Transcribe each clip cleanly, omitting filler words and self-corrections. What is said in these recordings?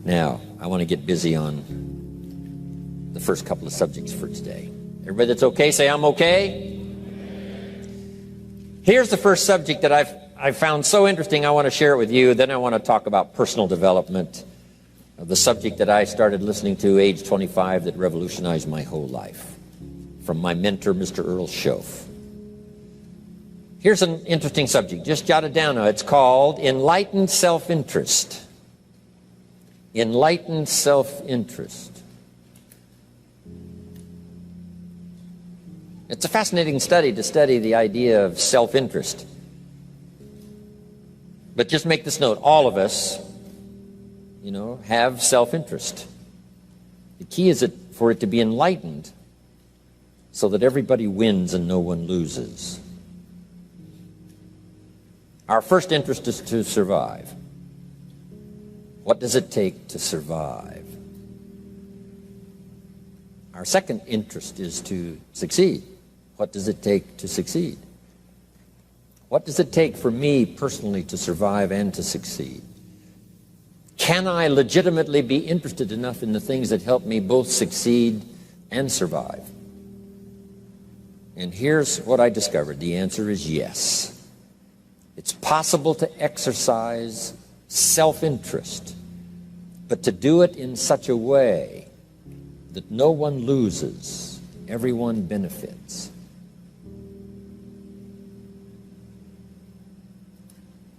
Now, I want to get busy on the first couple of subjects for today. Everybody that's okay, say I'm okay. Here's the first subject that I've found so interesting. I want to share it with you. Then I want to talk about personal development, the subject that I started listening to age 25 that revolutionized my whole life, from my mentor, Mr. Earl Schoaf. Here's an interesting subject. Just jot it down now. It's called enlightened self-interest. Enlightened self-interest. It's a fascinating study to study the idea of self-interest. But just make this note, all of us, have self-interest. The key is for it to be enlightened so that everybody wins and no one loses. Our first interest is to survive. What does it take to survive? Our second interest is to succeed. What does it take to succeed? What does it take for me personally to survive and to succeed? Can I legitimately be interested enough in the things that help me both succeed and survive? And here's what I discovered. The answer is yes. It's possible to exercise self-interest, but to do it in such a way that no one loses, everyone benefits.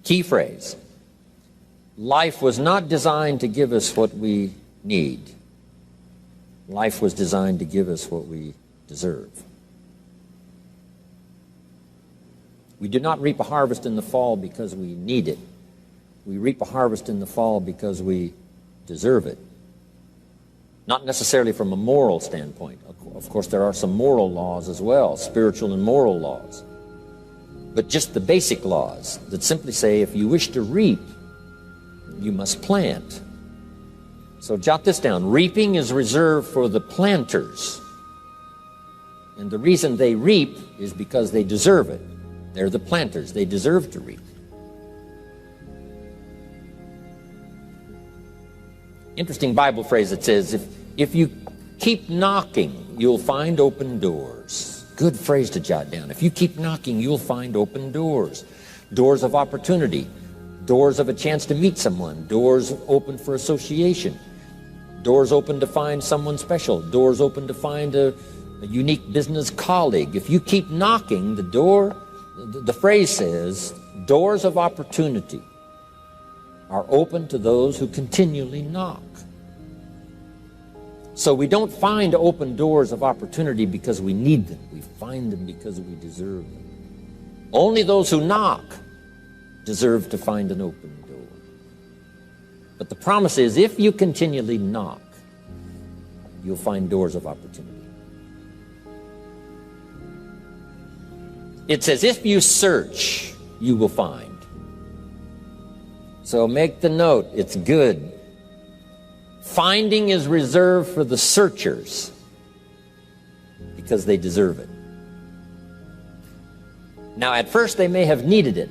Key phrase. Life was not designed to give us what we need. Life was designed to give us what we deserve. We do not reap a harvest in the fall because we need it. We reap a harvest in the fall because we deserve it. Not necessarily from a moral standpoint. Of course, there are some moral laws as well, spiritual and moral laws. But just the basic laws that simply say if you wish to reap, you must plant. So jot this down. Reaping is reserved for the planters. And the reason they reap is because they deserve it. They're the planters. They deserve to reap. Interesting Bible phrase that says, if you keep knocking, you'll find open doors. Good phrase to jot down. If you keep knocking, you'll find open doors. Doors of opportunity. Doors of a chance to meet someone. Doors open for association. Doors open to find someone special. Doors open to find a unique business colleague. If you keep knocking, the phrase says, doors of opportunity are open to those who continually knock. So we don't find open doors of opportunity because we need them. We find them because we deserve them. Only those who knock deserve to find an open door. But the promise is, if you continually knock, you'll find doors of opportunity. It says, if you search, you will find. So make the note, it's good. Finding is reserved for the searchers because they deserve it. Now, at first they may have needed it,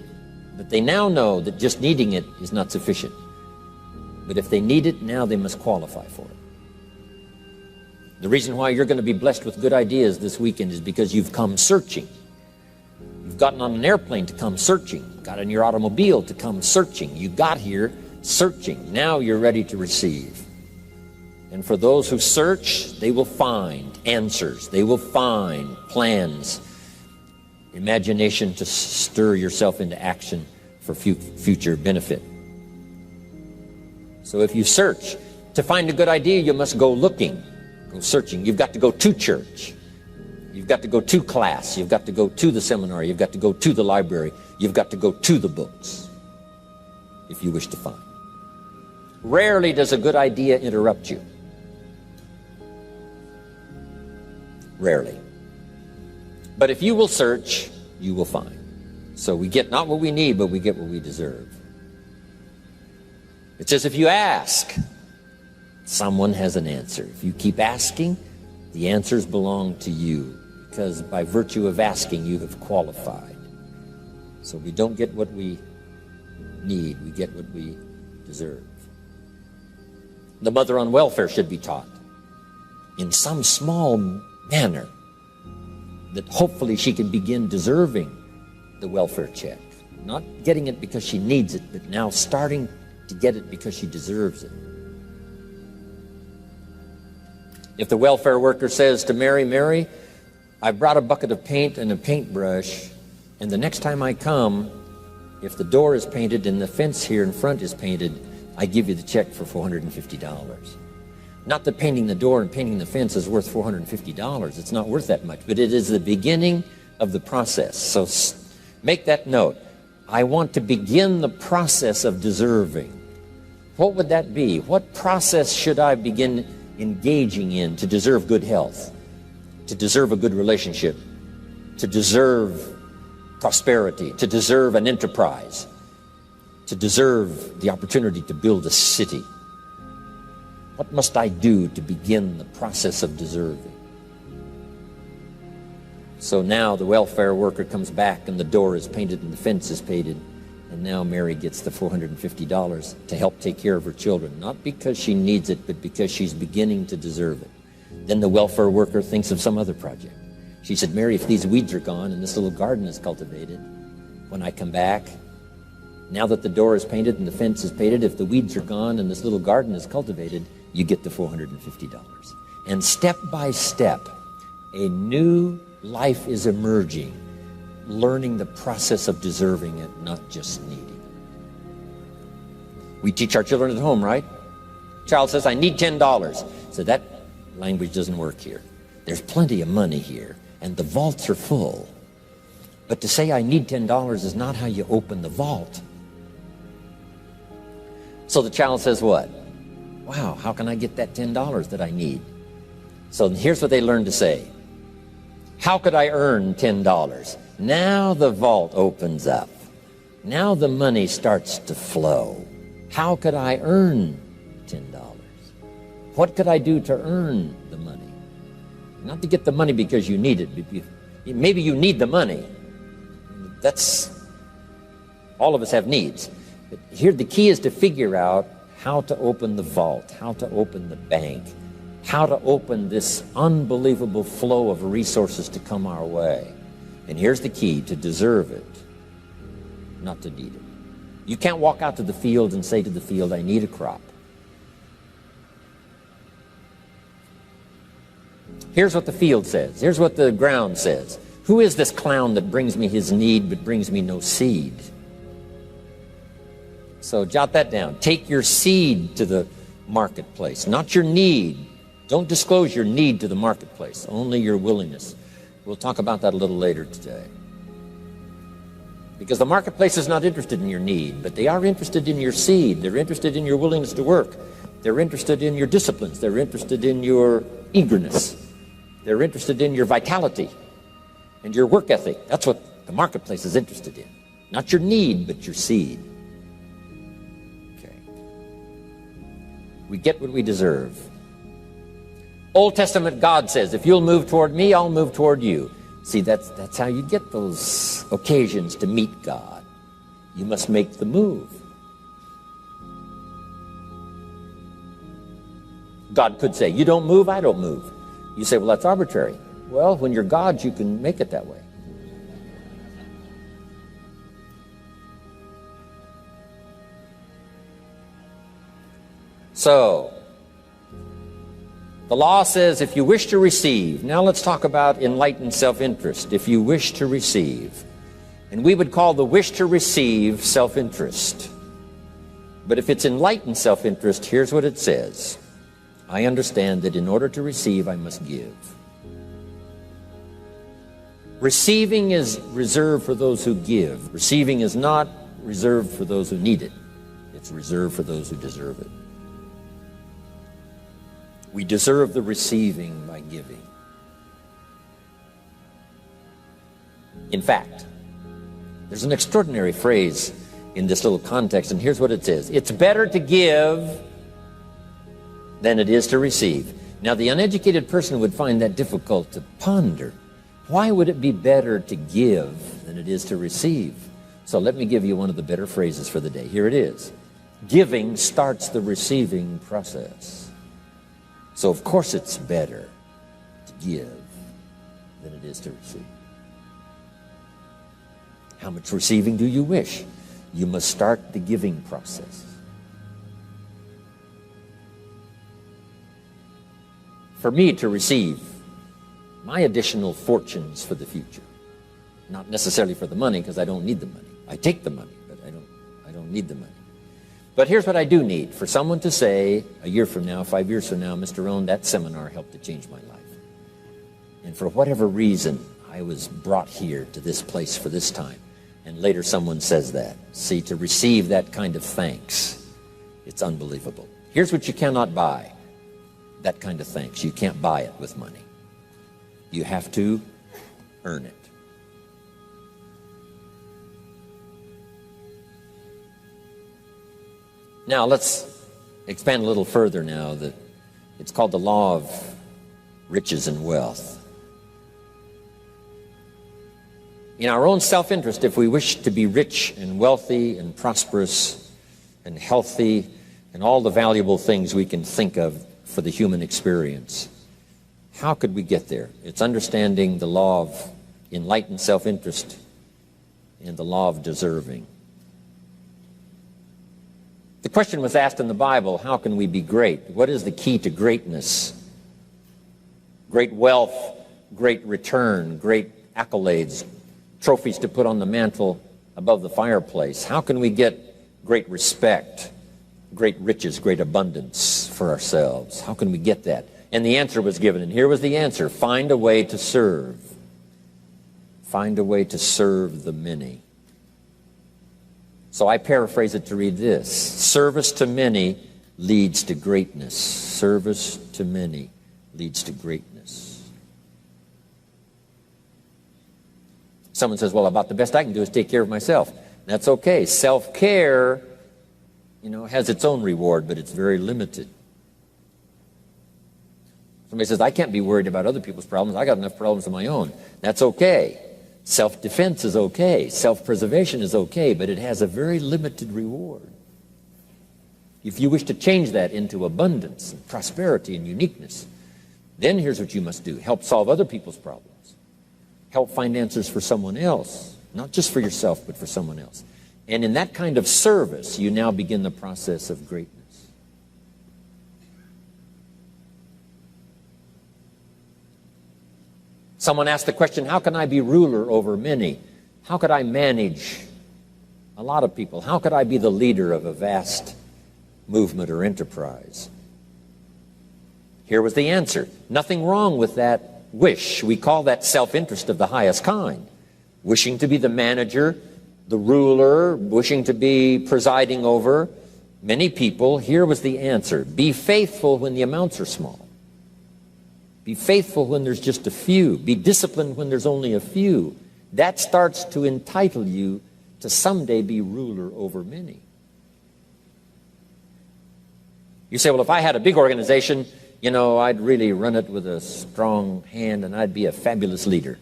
but they now know that just needing it is not sufficient. But if they need it, now they must qualify for it. The reason why you're going to be blessed with good ideas this weekend is because you've come searching. You've gotten on an airplane to come searching. Got in your automobile to come searching. You got here searching. Now you're ready to receive. And for those who search, they will find answers. They will find plans, imagination to stir yourself into action for future benefit. So if you search, to find a good idea, you must go looking, go searching. You've got to go to church. You've got to go to class. You've got to go to the seminar. You've got to go to the library. You've got to go to the books if you wish to find. Rarely does a good idea interrupt you. Rarely. But if you will search, you will find. So we get not what we need, but we get what we deserve. It says if you ask, someone has an answer. If you keep asking, the answers belong to you, because by virtue of asking, you have qualified. So we don't get what we need, we get what we deserve. The mother on welfare should be taught in some small manner that hopefully she can begin deserving the welfare check. Not getting it because she needs it, but now starting to get it because she deserves it. If the welfare worker says to Mary, Mary, I brought a bucket of paint and a paintbrush, and the next time I come, if the door is painted and the fence here in front is painted, I give you the check for $450. Not that painting the door and painting the fence is worth $450. It's not worth that much, but it is the beginning of the process. So make that note. I want to begin the process of deserving. What would that be? What process should I begin engaging in to deserve good health, to deserve a good relationship, to deserve prosperity, to deserve an enterprise, to deserve the opportunity to build a city? What must I do to begin the process of deserving? So now the welfare worker comes back and the door is painted and the fence is painted, and now Mary gets the $450 to help take care of her children, not because she needs it, but because she's beginning to deserve it. Then the welfare worker thinks of some other project. She said, Mary, if these weeds are gone and this little garden is cultivated, when I come back, now that the door is painted and the fence is painted, if the weeds are gone and this little garden is cultivated, you get the $450. And step by step, a new life is emerging, learning the process of deserving it, not just needing. We teach our children at home, right? Child says, I need $10. So that language doesn't work here. There's plenty of money here, and the vaults are full. But to say I need $10 is not how you open the vault. So the child says what? Wow, how can I get that $10 that I need? So here's what they learn to say. How could I earn $10? Now the vault opens up. Now the money starts to flow. How could I earn $10? What could I do to earn the money? Not to get the money because you need it. Maybe you need the money. That's, all of us have needs. But here the key is to figure out how to open the vault, how to open the bank, how to open this unbelievable flow of resources to come our way. And here's the key: to deserve it, not to need it. You can't walk out to the field and say to the field, I need a crop. Here's what the field says. Here's what the ground says. Who is this clown that brings me his need but brings me no seed? So jot that down. Take your seed to the marketplace, not your need. Don't disclose your need to the marketplace, only your willingness. We'll talk about that a little later today. Because the marketplace is not interested in your need, but they are interested in your seed. They're interested in your willingness to work. They're interested in your disciplines. They're interested in your eagerness. They're interested in your vitality and your work ethic. That's what the marketplace is interested in. Not your need, but your seed. Okay. We get what we deserve. Old Testament God says, if you'll move toward me, I'll move toward you. See, that's how you get those occasions to meet God. You must make the move. God could say, you don't move, I don't move. You say, well, that's arbitrary. Well, when you're God, you can make it that way. So, the law says if you wish to receive, now let's talk about enlightened self-interest. If you wish to receive, and we would call the wish to receive self-interest. But if it's enlightened self-interest, here's what it says. I understand that in order to receive, I must give. Receiving is reserved for those who give. Receiving is not reserved for those who need it. It's reserved for those who deserve it. We deserve the receiving by giving. In fact, there's an extraordinary phrase in this little context, and here's what it says. It's better to give than it is to receive. Now, the uneducated person would find that difficult to ponder. Why would it be better to give than it is to receive? So let me give you one of the better phrases for the day. Here it is. Giving starts the receiving process. So of course it's better to give than it is to receive. How much receiving do you wish? You must start the giving process. For me to receive my additional fortunes for the future, not necessarily for the money, because I don't need the money. I take the money, but I don't need the money. But here's what I do need: for someone to say a year from now, 5 years from now, Mr. Rohn, that seminar helped to change my life. And for whatever reason, I was brought here to this place for this time. And later someone says that. See, to receive that kind of thanks, it's unbelievable. Here's what you cannot buy: that kind of thanks. You can't buy it with money. You have to earn it. Now let's expand a little further now. That it's called the law of riches and wealth. In our own self-interest, if we wish to be rich and wealthy and prosperous and healthy and all the valuable things we can think of for the human experience, how could we get there? It's understanding the law of enlightened self-interest and the law of deserving. The question was asked in the Bible, how can we be great? What is the key to greatness? Great wealth, great return, great accolades, trophies to put on the mantle above the fireplace. How can we get great respect, great riches, great abundance for ourselves? How can we get that? And the answer was given, and here was the answer: find a way to serve. Find a way to serve the many. So I paraphrase it to read this: service to many leads to greatness. Service to many leads to greatness. Someone says, well, about the best I can do is take care of myself. That's okay. Self-care, has its own reward, but it's very limited. Somebody says, I can't be worried about other people's problems. I got enough problems of my own. That's okay. Self-defense is okay. Self-preservation is okay, but it has a very limited reward. If you wish to change that into abundance and prosperity and uniqueness, then here's what you must do: help solve other people's problems. Help find answers for someone else, not just for yourself, but for someone else. And in that kind of service, you now begin the process of greatness. Someone asked the question, how can I be ruler over many? How could I manage a lot of people? How could I be the leader of a vast movement or enterprise? Here was the answer: nothing wrong with that wish. We call that self-interest of the highest kind. Wishing to be the manager, the ruler, wishing to be presiding over many people. Here was the answer: be faithful when the amounts are small. Be faithful when there's just a few. Be disciplined when there's only a few. That starts to entitle you to someday be ruler over many. You say, well, if I had a big organization, I'd really run it with a strong hand and I'd be a fabulous leader.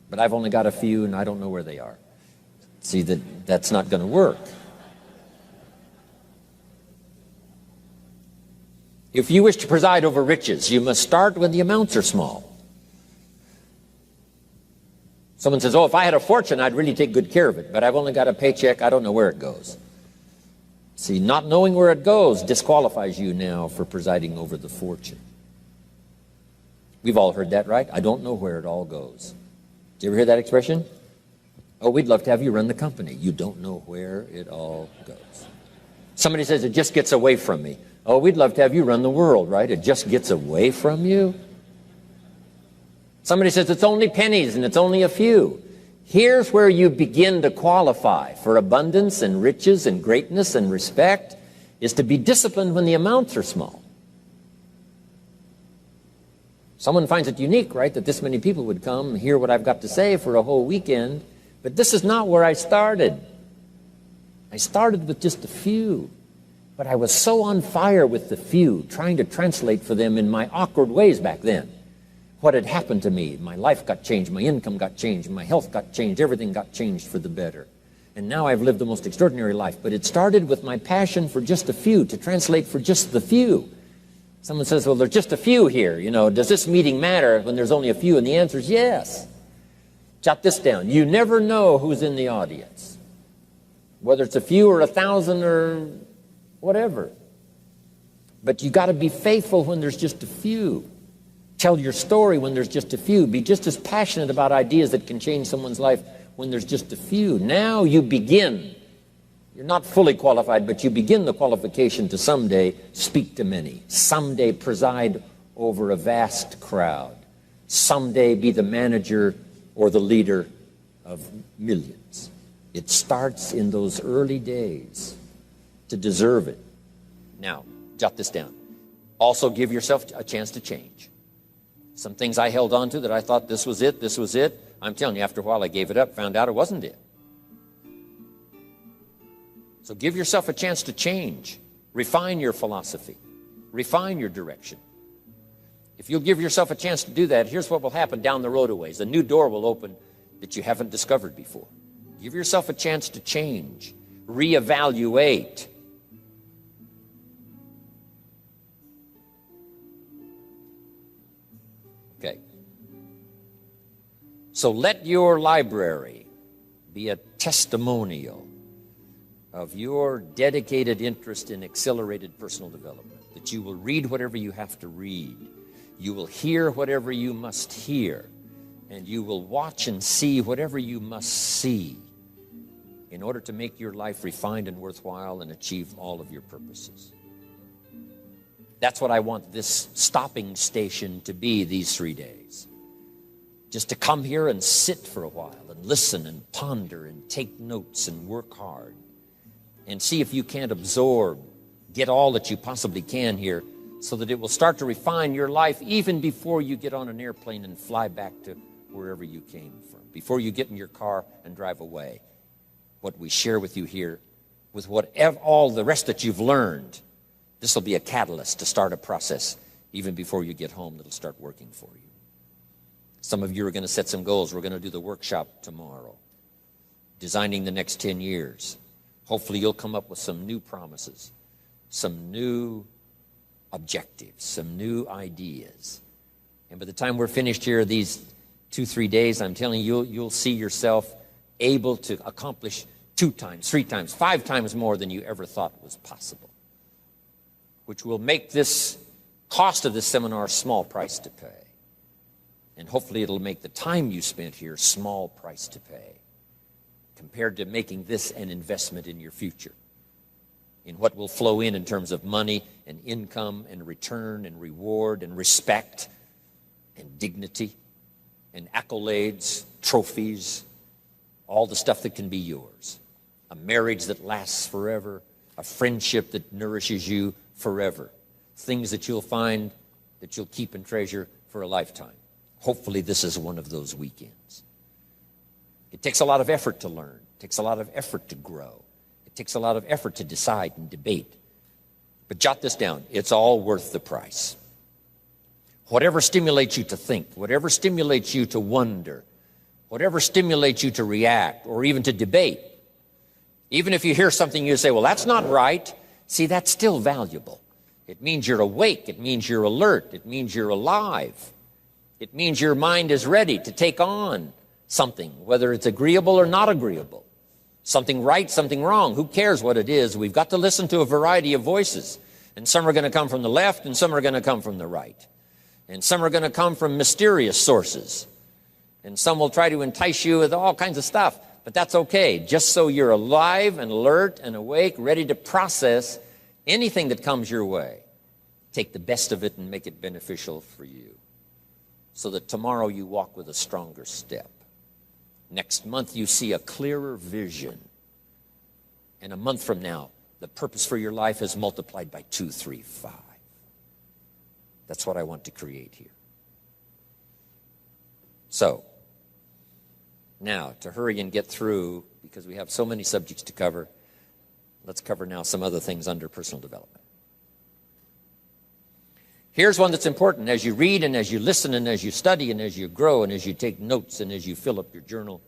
But I've only got a few and I don't know where they are. See, that's not going to work. If you wish to preside over riches, you must start when the amounts are small. Someone says, oh, if I had a fortune, I'd really take good care of it, but I've only got a paycheck, I don't know where it goes. See, not knowing where it goes disqualifies you now for presiding over the fortune. We've all heard that, right? I don't know where it all goes. Did you ever hear that expression? Oh, we'd love to have you run the company. You don't know where it all goes. Somebody says, it just gets away from me. Oh, we'd love to have you run the world, right? It just gets away from you. Somebody says, it's only pennies and it's only a few. Here's where you begin to qualify for abundance and riches and greatness and respect, is to be disciplined when the amounts are small. Someone finds it unique, right, that this many people would come and hear what I've got to say for a whole weekend, but this is not where I started. I started with just a few, but I was so on fire with the few, trying to translate for them in my awkward ways back then what had happened to me. My life got changed, my income got changed, my health got changed, everything got changed for the better. And now I've lived the most extraordinary life. But it started with my passion for just a few, to translate for just the few. Someone says, well, there's just a few here. You know, does this meeting matter when there's only a few? And the answer is yes. Jot this down. You never know who's in the audience, whether it's a few or 1,000 or whatever. But you got to be faithful when there's just a few. Tell your story when there's just a few. Be just as passionate about ideas that can change someone's life when there's just a few. Now you begin. You're not fully qualified, but you begin the qualification to someday speak to many. Someday preside over a vast crowd. Someday be the manager or the leader of millions. It starts in those early days to deserve it. Now, jot this down. Also give yourself a chance to change. Some things I held on to that I thought this was it, this was it. I'm telling you, after a while I gave it up, found out it wasn't it. So give yourself a chance to change. Refine your philosophy. Refine your direction. If you'll give yourself a chance to do that, here's what will happen down the road a ways. A new door will open that you haven't discovered before. Give yourself a chance to change. Reevaluate. Okay. So let your library be a testimonial of your dedicated interest in accelerated personal development, that you will read whatever you have to read, you will hear whatever you must hear, and you will watch and see whatever you must see in order to make your life refined and worthwhile and achieve all of your purposes. That's what I want this stopping station to be these 3 days. Just to come here and sit for a while and listen and ponder and take notes and work hard and see if you can't absorb, get all that you possibly can here so that it will start to refine your life even before you get on an airplane and fly back to wherever you came from, before you get in your car and drive away. What we share with you here, with all the rest that you've learned, this will be a catalyst to start a process even before you get home that'll start working for you. Some of you are going to set some goals. We're going to do the workshop tomorrow, designing the next 10 years. Hopefully you'll come up with some new promises, some new objectives, some new ideas. And by the time we're finished here, these 2-3 days, I'm telling you, you'll see yourself able to accomplish 2 times, 3 times, 5 times more than you ever thought was possible, which will make this cost of this seminar a small price to pay. And hopefully it'll make the time you spent here a small price to pay compared to making this an investment in your future, in what will flow in terms of money and income and return and reward and respect and dignity and accolades, trophies, all the stuff that can be yours. A marriage that lasts forever, a friendship that nourishes you forever, things that you'll find that you'll keep and treasure for a lifetime. Hopefully this is one of those weekends. It takes a lot of effort to learn. It takes a lot of effort to grow. It takes a lot of effort to decide and debate. But jot this down. It's all worth the price. Whatever stimulates you to think, whatever stimulates you to wonder, whatever stimulates you to react or even to debate, even if you hear something you say, well, that's not right, see, that's still valuable. It means you're awake. It means you're alert. It means you're alive. It means your mind is ready to take on something, whether it's agreeable or not agreeable. Something right, something wrong. Who cares what it is? We've got to listen to a variety of voices. And some are going to come from the left and some are going to come from the right. And some are going to come from mysterious sources. And some will try to entice you with all kinds of stuff. But that's okay, just so you're alive and alert and awake, ready to process anything that comes your way. Take the best of it and make it beneficial for you, so that tomorrow you walk with a stronger step. Next month you see a clearer vision. And a month from now, the purpose for your life is multiplied by 2, 3, 5. That's what I want to create here. So, now, to hurry and get through, because we have so many subjects to cover, let's cover now some other things under personal development. Here's one that's important as you read and as you listen and as you study and as you grow and as you take notes and as you fill up your journal.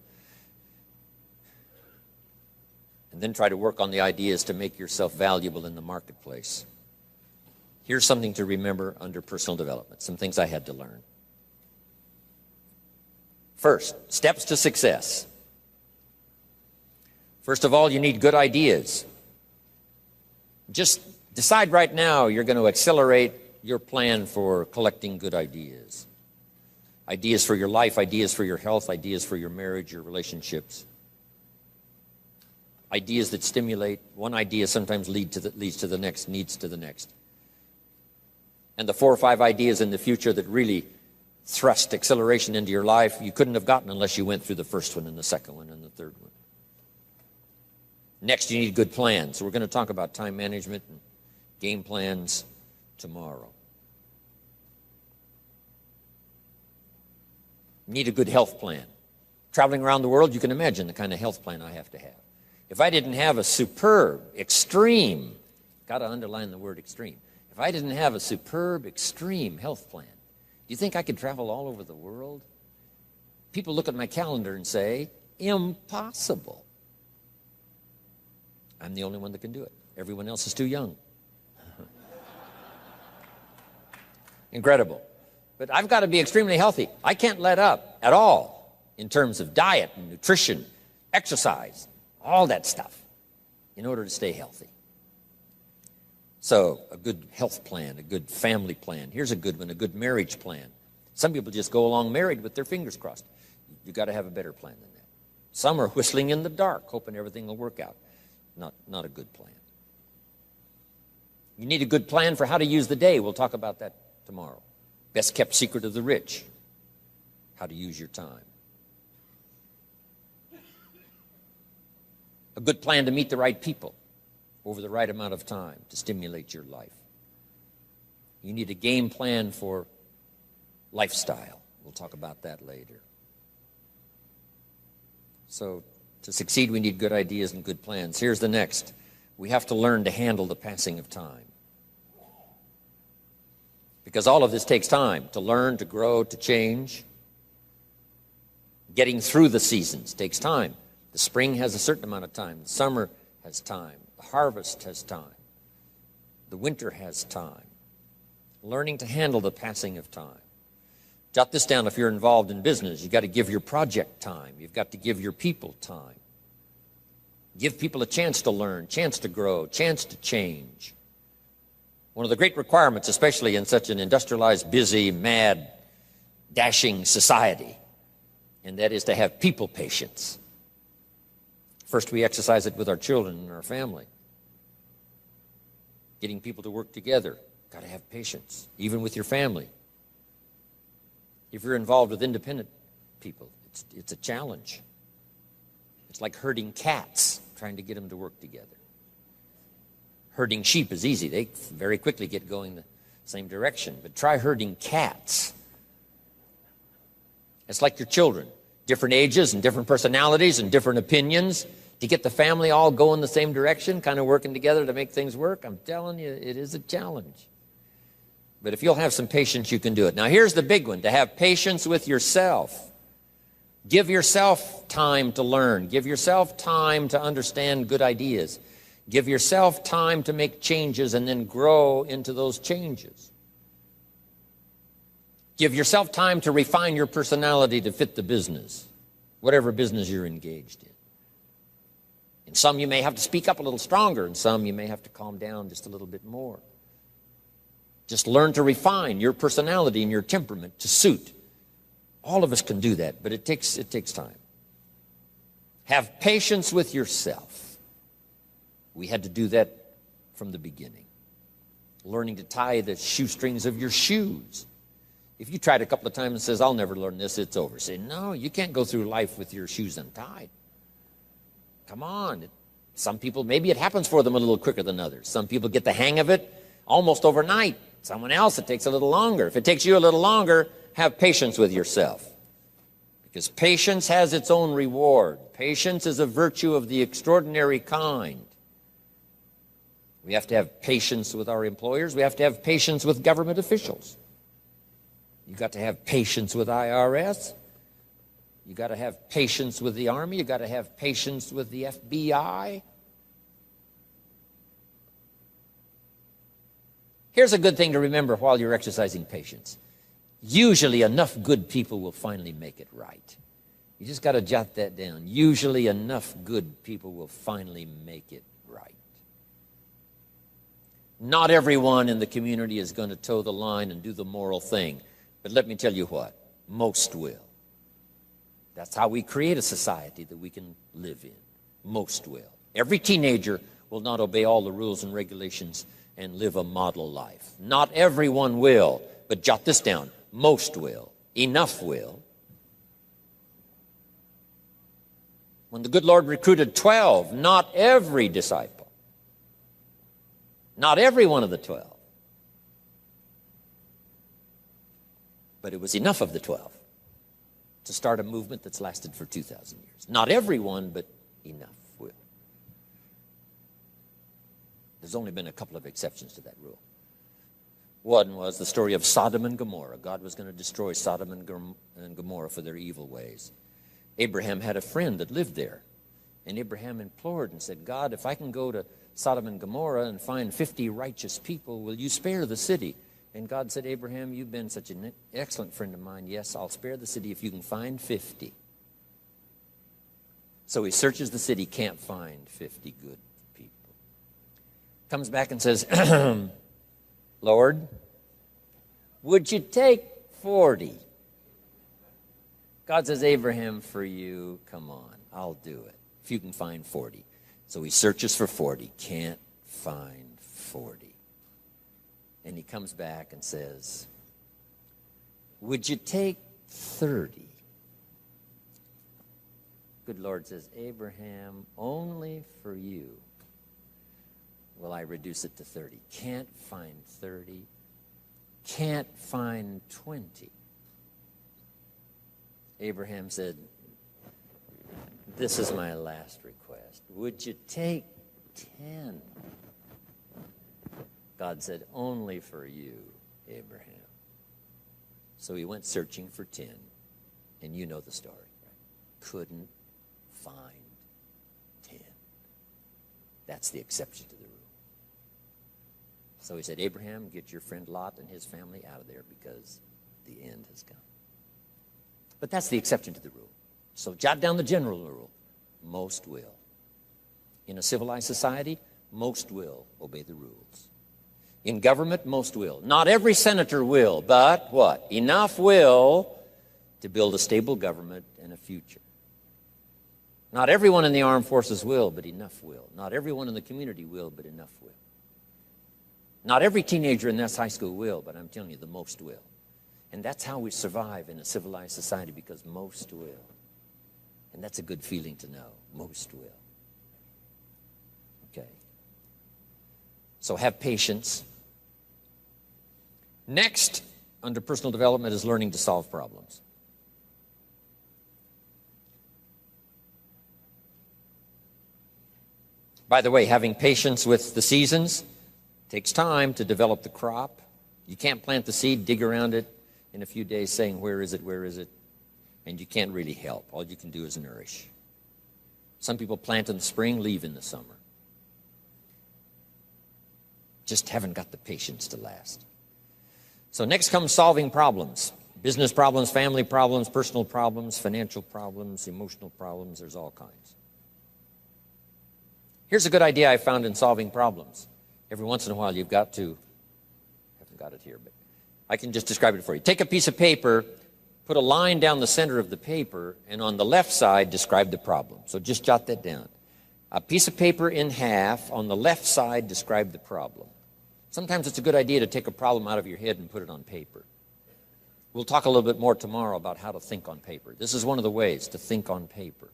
then try to work on the ideas to make yourself valuable in the marketplace. Here's something to remember under personal development, some things I had to learn. First, steps to success. First of all, you need good ideas. Just decide right now you're going to accelerate your plan for collecting good ideas. Ideas for your life, ideas for your health, ideas for your marriage, your relationships. Ideas that stimulate. One idea sometimes leads to the next, needs to the next. And the 4 or 5 ideas in the future that really thrust acceleration into your life, you couldn't have gotten unless you went through the first one and the second one and the third one. Next, you need good plans. So we're going to talk about time management and game plans tomorrow. You need a good health plan. Traveling around the world, you can imagine the kind of health plan I have to have. If I didn't have a superb, extreme, got to underline the word extreme, if I didn't have a superb, extreme health plan, do you think I could travel all over the world? People look at my calendar and say, impossible. I'm the only one that can do it. Everyone else is too young. Incredible. But I've got to be extremely healthy. I can't let up at all in terms of diet and nutrition, exercise, all that stuff in order to stay healthy. So a good health plan, a good family plan. Here's a good one, a good marriage plan. Some people just go along married with their fingers crossed. You've got to have a better plan than that. Some are whistling in the dark, hoping everything will work out. Not a good plan. You need a good plan for how to use the day. We'll talk about that tomorrow. Best kept secret of the rich, how to use your time. A good plan to meet the right people over the right amount of time to stimulate your life. You need a game plan for lifestyle. We'll talk about that later. So to succeed, we need good ideas and good plans. Here's the next. We have to learn to handle the passing of time. Because all of this takes time to learn, to grow, to change. Getting through the seasons takes time. The spring has a certain amount of time. The summer has time. The harvest has time. The winter has time. Learning to handle the passing of time. Jot this down if you're involved in business. You've got to give your project time. You've got to give your people time. Give people a chance to learn, chance to grow, chance to change. One of the great requirements, especially in such an industrialized, busy, mad, dashing society, and that is to have people patience. First, we exercise it with our children and our family. Getting people to work together, got to have patience, even with your family. If you're involved with independent people, it's a challenge. It's like herding cats, trying to get them to work together. Herding sheep is easy. They very quickly get going the same direction. But try herding cats. It's like your children. Different ages and different personalities and different opinions. To get the family all going the same direction, kind of working together to make things work, I'm telling you, it is a challenge. But if you'll have some patience, you can do it. Now, here's the big one, to have patience with yourself. Give yourself time to learn. Give yourself time to understand good ideas. Give yourself time to make changes and then grow into those changes. Give yourself time to refine your personality to fit the business, whatever business you're engaged in. In some, you may have to speak up a little stronger. In some, you may have to calm down just a little bit more. Just learn to refine your personality and your temperament to suit. All of us can do that, but it takes time. Have patience with yourself. We had to do that from the beginning. Learning to tie the shoestrings of your shoes. If you tried a couple of times and says, I'll never learn this, it's over. Say, no, you can't go through life with your shoes untied. Come on. Some people, maybe it happens for them a little quicker than others. Some people get the hang of it almost overnight. Someone else, it takes a little longer. If it takes you a little longer, have patience with yourself. Because patience has its own reward. Patience is a virtue of the extraordinary kind. We have to have patience with our employers. We have to have patience with government officials. You've got to have patience with IRS. You've got to have patience with the Army. You've got to have patience with the FBI. Here's a good thing to remember while you're exercising patience. Usually enough good people will finally make it right. You just got to jot that down. Usually enough good people will finally make it right. Not everyone in the community is going to toe the line and do the moral thing. But let me tell you what, most will. That's how we create a society that we can live in. Most will. Every teenager will not obey all the rules and regulations and live a model life. Not everyone will, but jot this down. Most will. Enough will. When the good Lord recruited 12, not every disciple, not every one of the 12, but it was enough of the 12 to start a movement that's lasted for 2,000 years. Not everyone, but enough will. There's only been a couple of exceptions to that rule. One was the story of Sodom and Gomorrah. God was going to destroy Sodom and Gomorrah for their evil ways. Abraham had a friend that lived there. And Abraham implored and said, God, if I can go to Sodom and Gomorrah and find 50 righteous people, will you spare the city? And God said, Abraham, you've been such an excellent friend of mine. Yes, I'll spare the city if you can find 50. So he searches the city, can't find 50 good people. Comes back and says, Lord, would you take 40? God says, Abraham, for you, come on, I'll do it. If you can find 40. So he searches for 40, can't find 40. And he comes back and says, would you take 30? Good Lord says, Abraham, only for you will I reduce it to 30. Can't find 30. Can't find 20. Abraham said, this is my last request. Would you take 10? God said, only for you, Abraham. So he went searching for 10. And you know the story, right? Couldn't find 10. That's the exception to the rule. So he said, Abraham, get your friend Lot and his family out of there because the end has come. But that's the exception to the rule. So jot down the general rule. Most will. In a civilized society, most will obey the rules. In government, most will. Not every senator will, but what? Enough will to build a stable government and a future. Not everyone in the armed forces will, but enough will. Not everyone in the community will, but enough will. Not every teenager in this high school will, but I'm telling you, the most will. And that's how we survive in a civilized society, because most will. And that's a good feeling to know. Most will. Okay. So have patience. Next, under personal development, is learning to solve problems. By the way, having patience with the seasons takes time to develop the crop. You can't plant the seed, dig around it in a few days saying, where is it, where is it? And you can't really help. All you can do is nourish. Some people plant in the spring, leave in the summer. Just haven't got the patience to last. So next comes solving problems. Business problems, family problems, personal problems, financial problems, emotional problems. There's all kinds. Here's a good idea I found in solving problems. Every once in a while you've got to, I haven't got it here, but I can just describe it for you. Take a piece of paper, put a line down the center of the paper, and on the left side, describe the problem. So just jot that down. A piece of paper in half, on the left side, describe the problem. Sometimes it's a good idea to take a problem out of your head and put it on paper. We'll talk a little bit more tomorrow about how to think on paper. This is one of the ways to think on paper.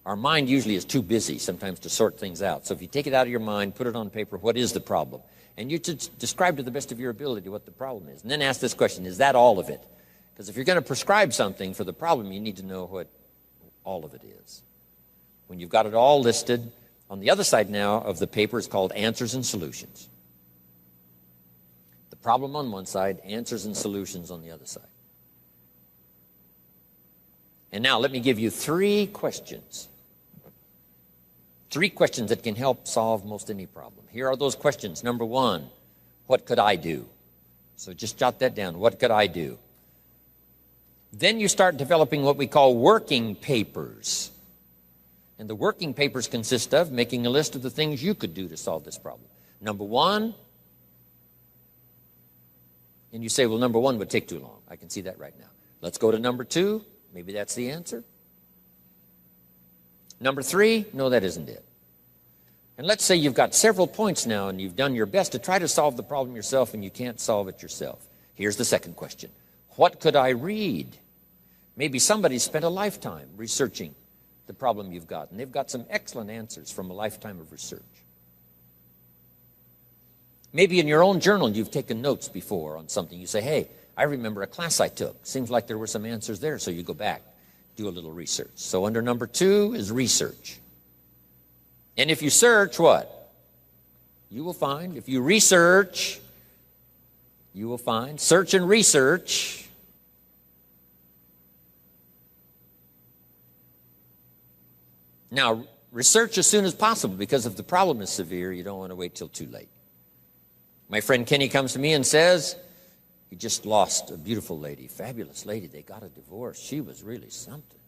Our mind usually is too busy sometimes to sort things out. So if you take it out of your mind, put it on paper, what is the problem? And you should describe to the best of your ability what the problem is. And then ask this question, is that all of it? Because if you're going to prescribe something for the problem, you need to know what all of it is. When you've got it all listed, on the other side now of the paper is called answers and solutions. The problem on one side, answers and solutions on the other side. And now let me give you 3 questions. 3 questions that can help solve most any problem. Here are those questions. Number 1, what could I do? So just jot that down. What could I do? Then you start developing what we call working papers. And the working papers consist of making a list of the things you could do to solve this problem. Number one, and you say, well, number one would take too long. I can see that right now. Let's go to number two. Maybe that's the answer. Number three, no, that isn't it. And let's say you've got several points now and you've done your best to try to solve the problem yourself and you can't solve it yourself. Here's the second question. What could I read? Maybe somebody spent a lifetime researching the problem you've got, and they've got some excellent answers from a lifetime of research. Maybe in your own journal you've taken notes before on something. You say, hey, I remember a class I took. Seems like there were some answers there, so you go back, do a little research. So under number two is research. And if you search, what? You will find. If you research, you will find. Search and research. Now, research as soon as possible, because if the problem is severe, you don't want to wait till too late. My friend Kenny comes to me and says, he just lost a beautiful lady, fabulous lady. They got a divorce. She was really something.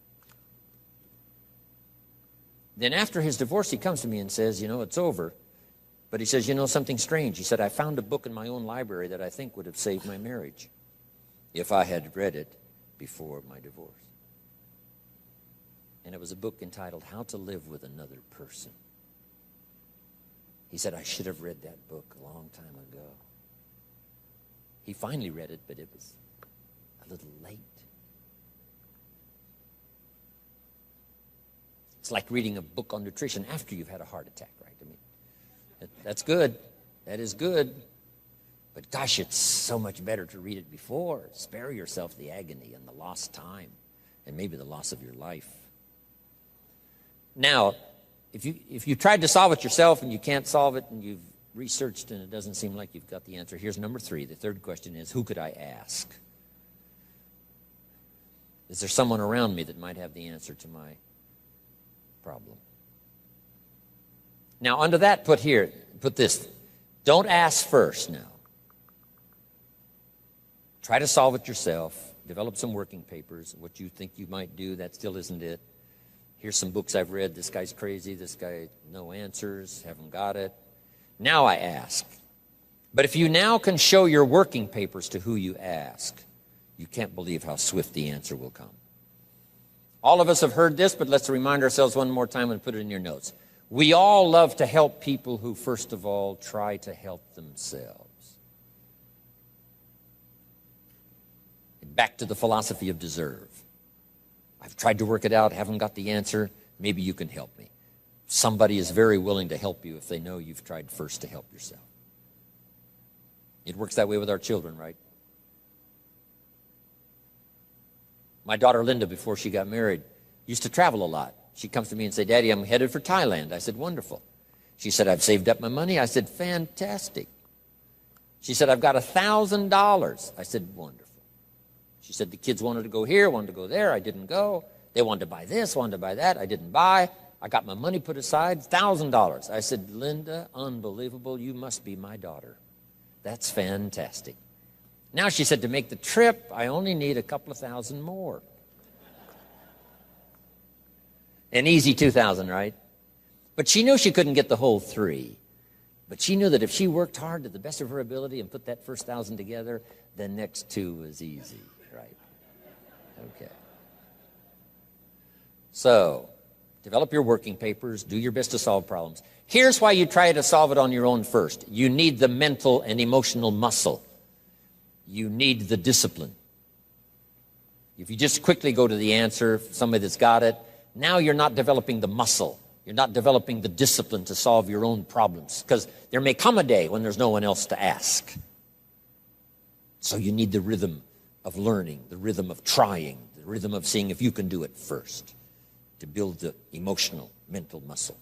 Then after his divorce, he comes to me and says, you know, it's over. But he says, you know, something strange. He said, I found a book in my own library that I think would have saved my marriage if I had read it before my divorce. And it was a book entitled How to Live with Another Person. He said, I should have read that book a long time ago. He finally read it, but it was a little late. It's like reading a book on nutrition after you've had a heart attack, right? I mean, that's good. That is good. But gosh, it's so much better to read it before. Spare yourself the agony and the lost time and maybe the loss of your life. Now, if you tried to solve it yourself and you can't solve it and you've researched and it doesn't seem like you've got the answer, here's number three. The third question is, who could I ask? Is there someone around me that might have the answer to my problem? Now, under that, put this. Don't ask first now. Try to solve it yourself. Develop some working papers. What you think you might do, that still isn't it. Here's some books I've read. This guy's crazy. This guy, no answers, haven't got it. Now I ask. But if you now can show your working papers to who you ask, you can't believe how swift the answer will come. All of us have heard this, but let's remind ourselves one more time and put it in your notes. We all love to help people who, first of all, try to help themselves. Back to the philosophy of deserve. I've tried to work it out, haven't got the answer. Maybe you can help me. Somebody is very willing to help you if they know you've tried first to help yourself. It works that way with our children, right? My daughter Linda, before she got married, used to travel a lot. She comes to me and said, Daddy, I'm headed for Thailand. I said, wonderful. She said, I've saved up my money. I said, fantastic. She said, I've got $1,000. I said, wonderful. She said, the kids wanted to go here, wanted to go there. I didn't go. They wanted to buy this, wanted to buy that. I didn't buy. I got my money put aside, $1,000. I said, Linda, unbelievable. You must be my daughter. That's fantastic. Now she said, to make the trip, I only need a couple of thousand more. An easy 2,000, right? But she knew she couldn't get the whole 3. But she knew that if she worked hard to the best of her ability and put that first 1,000 together, the next 2 was easy, right? Okay. So, develop your working papers. Do your best to solve problems. Here's why you try to solve it on your own first. You need the mental and emotional muscle. You need the discipline. If you just quickly go to the answer, somebody that's got it, now you're not developing the muscle. You're not developing the discipline to solve your own problems, because there may come a day when there's no one else to ask. So you need the rhythm of learning, the rhythm of trying, the rhythm of seeing if you can do it first to build the emotional, mental muscle.